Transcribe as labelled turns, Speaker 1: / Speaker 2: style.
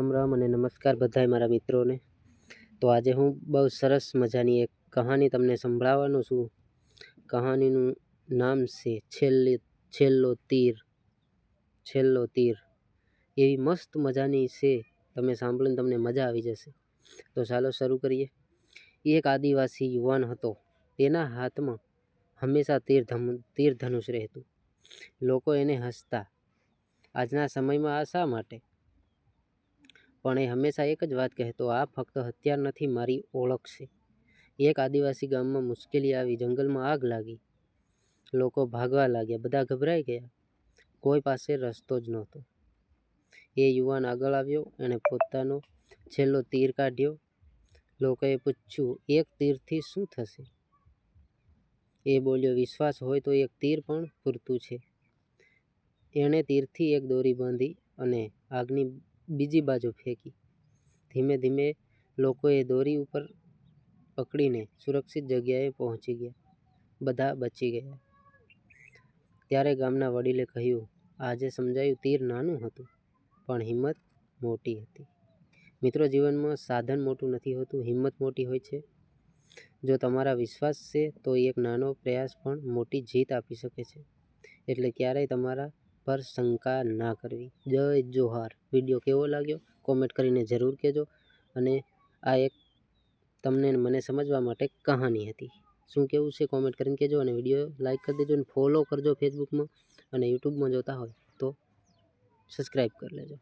Speaker 1: રામ રામ અને નમસ્કાર બધાય મારા મિત્રોને। તો આજે હું બહુ સરસ મજાની એક કહાની તમને સંભળાવવાનો છું। કહાનીનું નામ છે છેલ્લો તીર। એવી મસ્ત મજાની છે, તમે સાંભળીને તમને મજા આવી જશે। તો ચાલો શરૂ કરીએ। એક આદિવાસી યુવાન હતો, તેના હાથમાં હંમેશા તીર ધનુષ રહેતું। લોકો એને હસતા, આજના સમયમાં આ શા માટે? પણ એ હંમેશા એક જ વાત કહેતો, આ ફક્ત હથિયાર નથી, મારી ઓળખ છે। એક આદિવાસી ગામમાં મુશ્કેલી આવી, જંગલમાં આગ લાગી, લોકો ભાગવા લાગ્યા, બધા ગભરાઈ ગયા, કોઈ પાસે રસ્તો જ નહોતો। એ યુવાન આગળ આવ્યો, એણે પોતાનો છેલ્લો તીર કાઢ્યો। લોકોએ પૂછ્યું, એક તીરથી શું થશે? એ બોલ્યો, વિશ્વાસ હોય તો એક તીર પણ પૂરતું છે। એણે તીરથી એક દોરી બાંધી અને આગની બીજી બાજુ ફેંકી। ધીમે ધીમે લોકો એ દોરી ઉપર પકડીને સુરક્ષિત જગ્યાએ પહોંચી ગયા, બધા બચી ગયા। ત્યારે ગામના વડીલે કહ્યું, આજે સમજાયું, તીર નાનું હતું પણ હિંમત મોટી હતી। મિત્રો, જીવનમાં સાધન મોટું નથી હોતું, હિંમત મોટી હોય છે। જો તમારા વિશ્વાસ છે તો એક નાનો પ્રયાસ પણ મોટી જીત આપી શકે છે। એટલે ક્યારેય તમારા પર શંકા ના કરવી। જય જોહાર। વિડીયો કેવો લાગ્યો કોમેન્ટ કરીને જરૂર કહેજો। અને આ એક તમને મને સમજવા માટે કહાની હતી, શું કેવું છે કોમેન્ટ કરીને કહેજો। અને વિડીયો લાઇક કરી દેજો અને ફોલો કરજો ફેસબુકમાં, અને યુટ્યુબમાં જોતા હોય તો સબસ્ક્રાઈબ કરી લેજો।